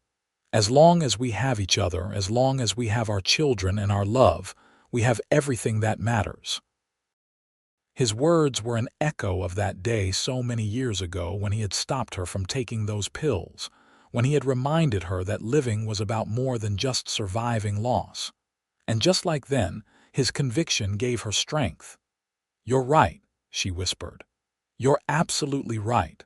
As long as we have each other, as long as we have our children and our love, we have everything that matters." His words were an echo of that day so many years ago when he had stopped her from taking those pills, when he had reminded her that living was about more than just surviving loss. And just like then, his conviction gave her strength. "You're right," she whispered. "You're absolutely right.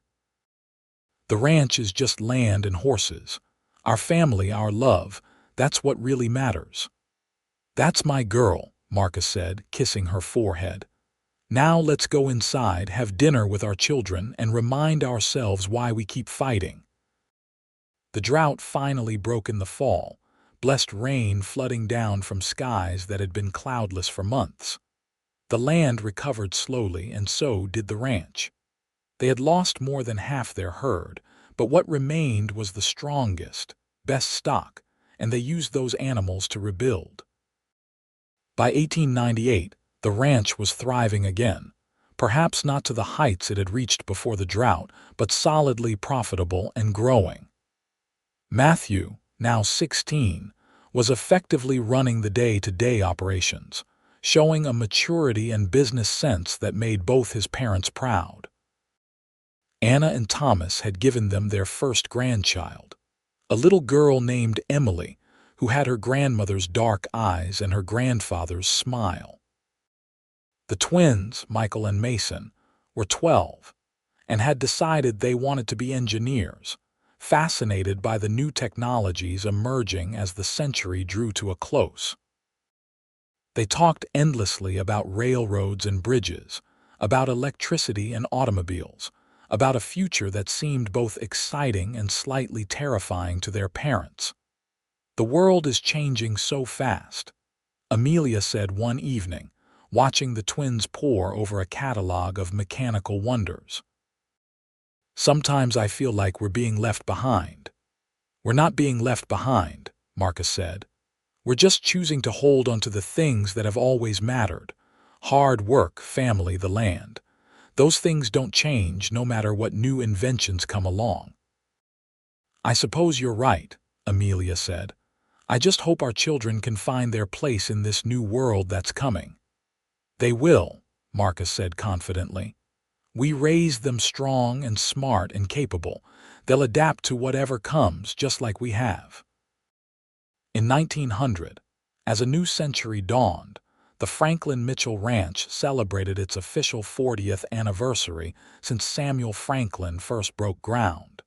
The ranch is just land and horses. Our family, our love, that's what really matters." "That's my girl," Marcus said, kissing her forehead. "Now let's go inside, have dinner with our children, and remind ourselves why we keep fighting." The drought finally broke in the fall, blessed rain flooding down from skies that had been cloudless for months. The land recovered slowly, and so did the ranch. They had lost more than half their herd, but what remained was the strongest, best stock, and they used those animals to rebuild. By 1898, the ranch was thriving again, perhaps not to the heights it had reached before the drought, but solidly profitable and growing. Matthew, now 16, was effectively running the day-to-day operations, showing a maturity and business sense that made both his parents proud. Anna and Thomas had given them their first grandchild, a little girl named Emily, who had her grandmother's dark eyes and her grandfather's smile. The twins, Michael and Mason, were 12 and had decided they wanted to be engineers, fascinated by the new technologies emerging as the century drew to a close. They talked endlessly about railroads and bridges, about electricity and automobiles, about a future that seemed both exciting and slightly terrifying to their parents. "The world is changing so fast," Amelia said one evening, watching the twins pore over a catalog of mechanical wonders. "Sometimes I feel like we're being left behind." "We're not being left behind," Marcus said. "We're just choosing to hold onto the things that have always mattered. Hard work, family, the land. Those things don't change no matter what new inventions come along." "I suppose you're right," Amelia said. "I just hope our children can find their place in this new world that's coming." "They will," Marcus said confidently. "We raised them strong and smart and capable. They'll adapt to whatever comes, just like we have." In 1900, as a new century dawned, the Franklin Mitchell Ranch celebrated its official 40th anniversary since Samuel Franklin first broke ground.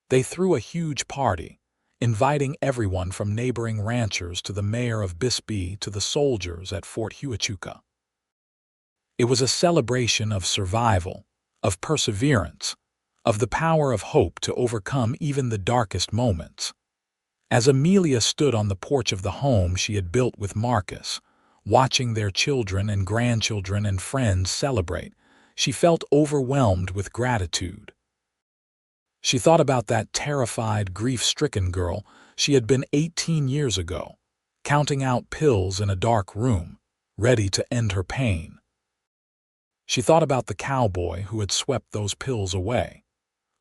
They threw a huge party, inviting everyone from neighboring ranchers to the mayor of Bisbee to the soldiers at Fort Huachuca. It was a celebration of survival, of perseverance, of the power of hope to overcome even the darkest moments. As Amelia stood on the porch of the home she had built with Marcus, watching their children and grandchildren and friends celebrate, she felt overwhelmed with gratitude. She thought about that terrified, grief-stricken girl she had been 18 years ago, counting out pills in a dark room, ready to end her pain. She thought about the cowboy who had swept those pills away,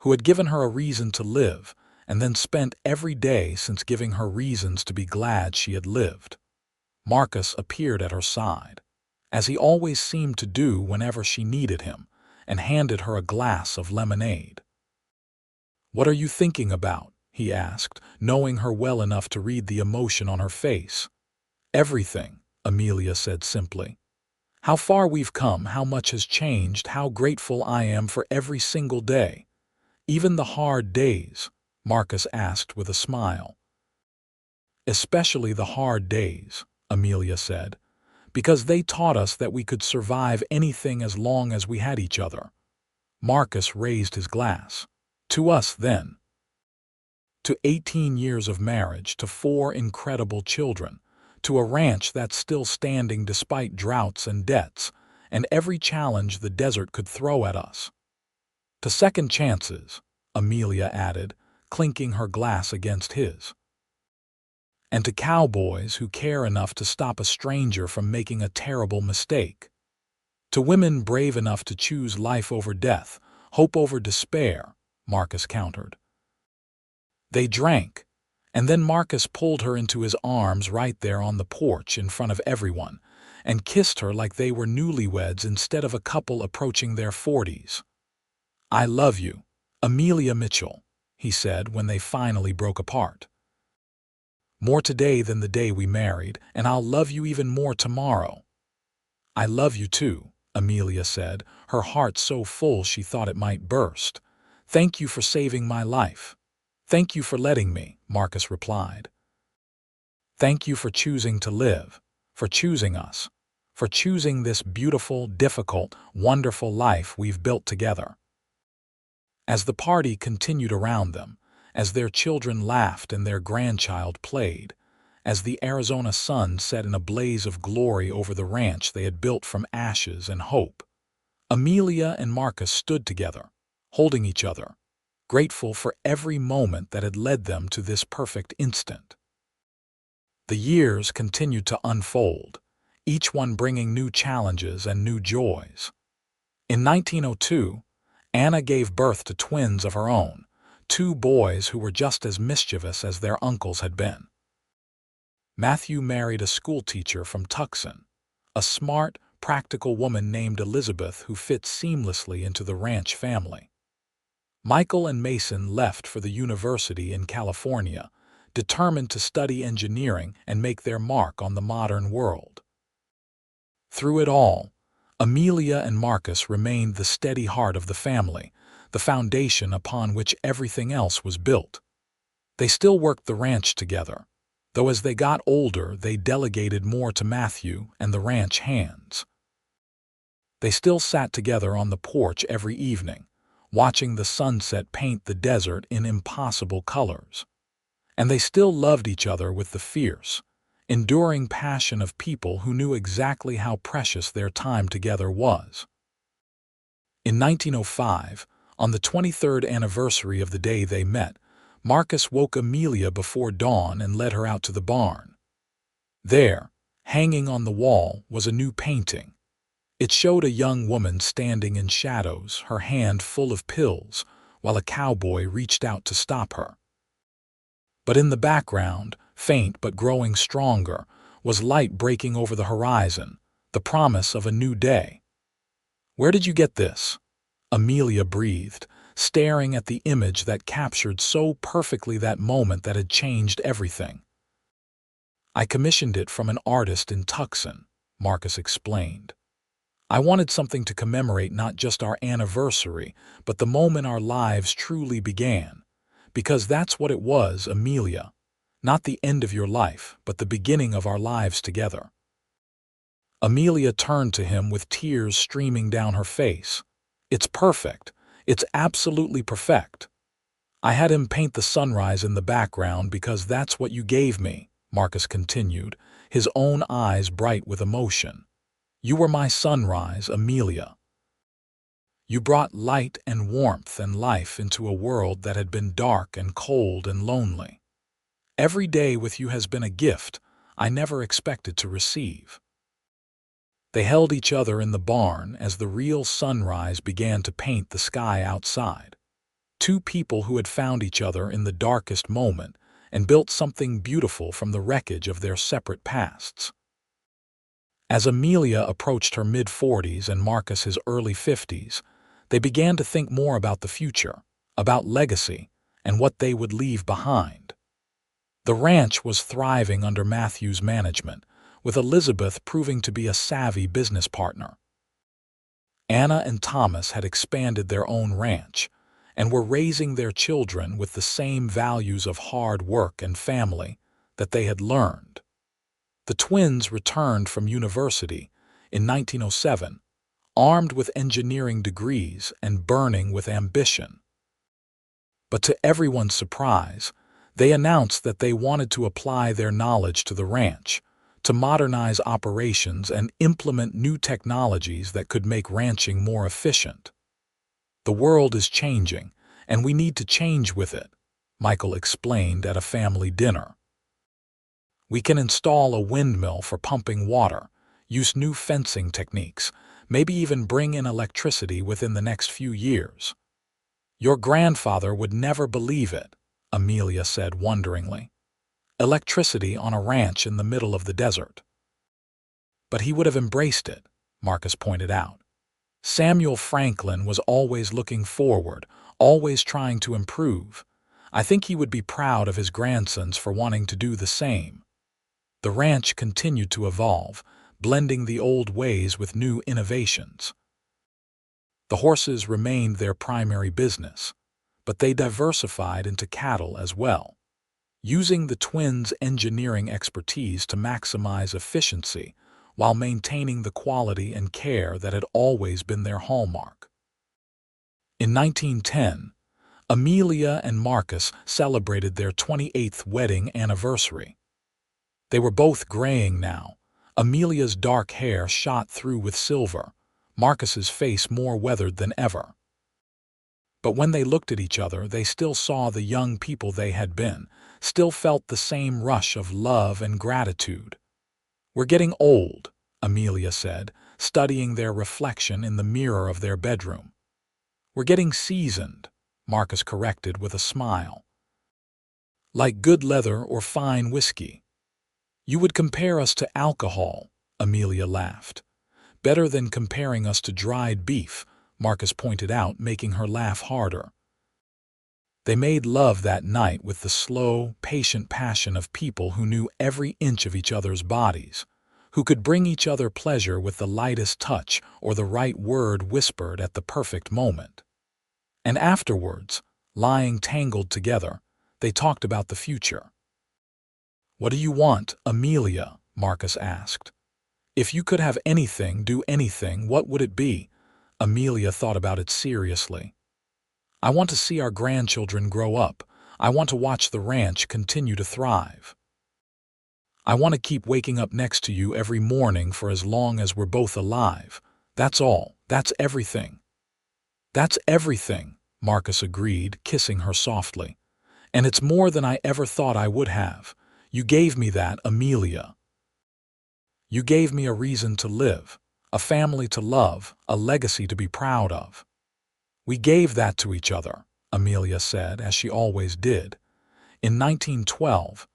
who had given her a reason to live, and then spent every day since giving her reasons to be glad she had lived. Marcus appeared at her side, as he always seemed to do whenever she needed him, and handed her a glass of lemonade. "What are you thinking about?" he asked, knowing her well enough to read the emotion on her face. "Everything," Amelia said simply. "How far we've come, how much has changed, how grateful I am for every single day. Even the hard days," Marcus asked with a smile. "Especially the hard days," Amelia said, "because they taught us that we could survive anything as long as we had each other." Marcus raised his glass. "To us, then. To 18 years of marriage, to 4 incredible children, to a ranch that's still standing despite droughts and debts, and every challenge the desert could throw at us. To second chances," Amelia added, clinking her glass against his. "And to cowboys who care enough to stop a stranger from making a terrible mistake. To women brave enough to choose life over death, hope over despair," Marcus countered. They drank, and then Marcus pulled her into his arms right there on the porch in front of everyone, and kissed her like they were newlyweds instead of a couple approaching their 40s. "I love you, Amelia Mitchell," he said when they finally broke apart. "More today than the day we married, and I'll love you even more tomorrow." "I love you too," Amelia said, her heart so full she thought it might burst. "Thank you for saving my life." "Thank you for letting me," Marcus replied. "Thank you for choosing to live, for choosing us, for choosing this beautiful, difficult, wonderful life we've built together." As the party continued around them, as their children laughed and their grandchild played, as the Arizona sun set in a blaze of glory over the ranch they had built from ashes and hope. Amelia and Marcus stood together, holding each other, grateful for every moment that had led them to this perfect instant. The years continued to unfold, each one bringing new challenges and new joys. In 1902, Anna gave birth to twins of her own, two boys who were just as mischievous as their uncles had been. Matthew married a schoolteacher from Tucson, a smart, practical woman named Elizabeth who fit seamlessly into the ranch family. Michael and Mason left for the university in California, determined to study engineering and make their mark on the modern world. Through it all, Amelia and Marcus remained the steady heart of the family, the foundation upon which everything else was built. They still worked the ranch together, though as they got older they delegated more to Matthew and the ranch hands. They still sat together on the porch every evening, watching the sunset paint the desert in impossible colors. And they still loved each other with the fierce, enduring passion of people who knew exactly how precious their time together was. In 1905, on the 23rd anniversary of the day they met, Marcus woke Amelia before dawn and led her out to the barn. There, hanging on the wall, was a new painting. It showed a young woman standing in shadows, her hand full of pills, while a cowboy reached out to stop her. But in the background, faint but growing stronger, was light breaking over the horizon, the promise of a new day. "Where did you get this?" Amelia breathed, staring at the image that captured so perfectly that moment that had changed everything. "I commissioned it from an artist in Tucson," Marcus explained. "I wanted something to commemorate not just our anniversary, but the moment our lives truly began. Because that's what it was, Amelia. Not the end of your life, but the beginning of our lives together." Amelia turned to him with tears streaming down her face. "It's perfect. It's absolutely perfect. I had him paint the sunrise in the background because that's what you gave me," Marcus continued, his own eyes bright with emotion. "You were my sunrise, Amelia. You brought light and warmth and life into a world that had been dark and cold and lonely. Every day with you has been a gift I never expected to receive." They held each other in the barn as the real sunrise began to paint the sky outside. Two people who had found each other in the darkest moment and built something beautiful from the wreckage of their separate pasts. As Amelia approached her mid-40s and Marcus his early 50s, they began to think more about the future, about legacy, and what they would leave behind. The ranch was thriving under Matthew's management, with Elizabeth proving to be a savvy business partner. Anna and Thomas had expanded their own ranch and were raising their children with the same values of hard work and family that they had learned. The twins returned from university in 1907, armed with engineering degrees and burning with ambition. But to everyone's surprise, they announced that they wanted to apply their knowledge to the ranch, to modernize operations and implement new technologies that could make ranching more efficient. "The world is changing, and we need to change with it," Michael explained at a family dinner. "We can install a windmill for pumping water, use new fencing techniques, maybe even bring in electricity within the next few years." "Your grandfather would never believe it," Amelia said wonderingly. "Electricity on a ranch in the middle of the desert." "But he would have embraced it," Marcus pointed out. "Samuel Franklin was always looking forward, always trying to improve. I think he would be proud of his grandsons for wanting to do the same." The ranch continued to evolve, blending the old ways with new innovations. The horses remained their primary business, but they diversified into cattle as well, using the twins' engineering expertise to maximize efficiency while maintaining the quality and care that had always been their hallmark. In 1910, Amelia and Marcus celebrated their 28th wedding anniversary. They were both graying now. Amelia's dark hair shot through with silver, Marcus's face more weathered than ever. But when they looked at each other, they still saw the young people they had been, still felt the same rush of love and gratitude. "We're getting old," Amelia said, studying their reflection in the mirror of their bedroom. "We're getting seasoned," Marcus corrected with a smile. "Like good leather or fine whiskey." "You would compare us to alcohol," Amelia laughed. "Better than comparing us to dried beef," Marcus pointed out, making her laugh harder. They made love that night with the slow, patient passion of people who knew every inch of each other's bodies, who could bring each other pleasure with the lightest touch or the right word whispered at the perfect moment. And afterwards, lying tangled together, they talked about the future. "What do you want, Amelia?" Marcus asked. "If you could have anything, do anything, what would it be?" Amelia thought about it seriously. "I want to see our grandchildren grow up. I want to watch the ranch continue to thrive. I want to keep waking up next to you every morning for as long as we're both alive. That's all. That's everything." "That's everything," Marcus agreed, kissing her softly. "And it's more than I ever thought I would have. You gave me that, Amelia. You gave me a reason to live, a family to love, a legacy to be proud of." "We gave that to each other," Amelia said, as she always did. "In 1912,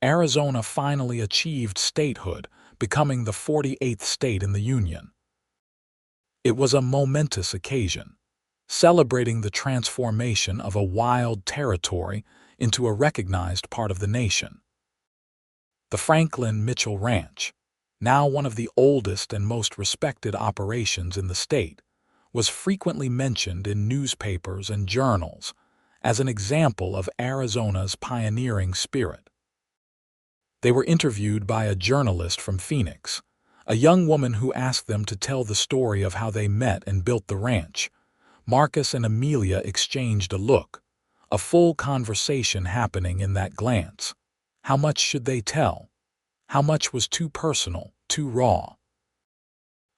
Arizona finally achieved statehood, becoming the 48th state in the Union. It was a momentous occasion, celebrating the transformation of a wild territory into a recognized part of the nation. The Franklin Mitchell Ranch, now one of the oldest and most respected operations in the state, was frequently mentioned in newspapers and journals as an example of Arizona's pioneering spirit. They were interviewed by a journalist from Phoenix, a young woman who asked them to tell the story of how they met and built the ranch. Marcus and Amelia exchanged a look, a full conversation happening in that glance. How much should they tell? How much was too personal, too raw?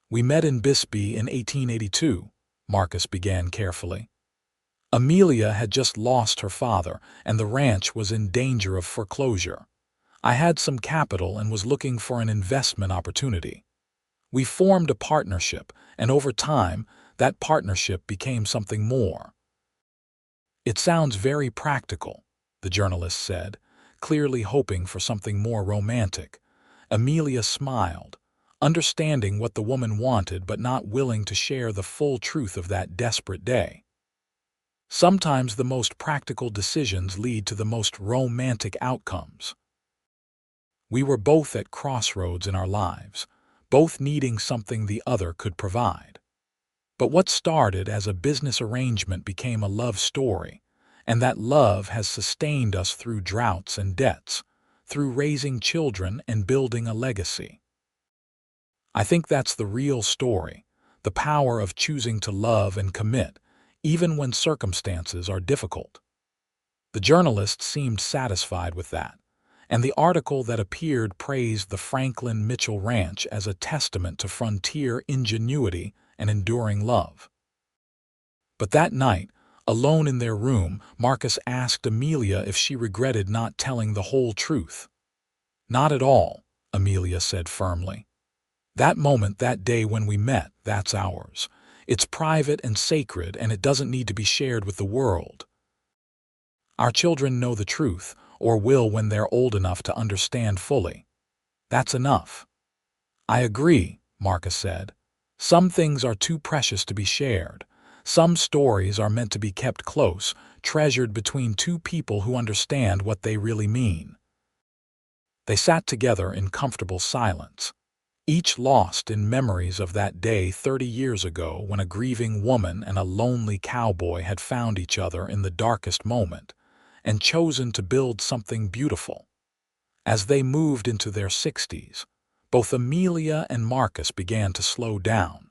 "We met in Bisbee in 1882, Marcus began carefully. "Amelia had just lost her father, and the ranch was in danger of foreclosure. I had some capital and was looking for an investment opportunity. We formed a partnership, and over time, that partnership became something more." "It sounds very practical," the journalist said, clearly hoping for something more romantic. Amelia smiled, understanding what the woman wanted but not willing to share the full truth of that desperate day. "Sometimes the most practical decisions lead to the most romantic outcomes." We were both at crossroads in our lives, both needing something the other could provide. But what started as a business arrangement became a love story, and that love has sustained us through droughts and debts, through raising children and building a legacy. I think that's the real story, the power of choosing to love and commit, even when circumstances are difficult. The journalist seemed satisfied with that, and the article that appeared praised the Franklin Mitchell Ranch as a testament to frontier ingenuity and enduring love. But that night, alone in their room, Marcus asked Amelia if she regretted not telling the whole truth. "Not at all," Amelia said firmly. "That moment, that day when we met, that's ours. It's private and sacred, and it doesn't need to be shared with the world. Our children know the truth, or will when they're old enough to understand fully. That's enough." "I agree," Marcus said. "Some things are too precious to be shared. Some stories are meant to be kept close, treasured between two people who understand what they really mean." They sat together in comfortable silence, each lost in memories of that day 30 years ago when a grieving woman and a lonely cowboy had found each other in the darkest moment and chosen to build something beautiful. As they moved into their 60s, both Amelia and Marcus began to slow down.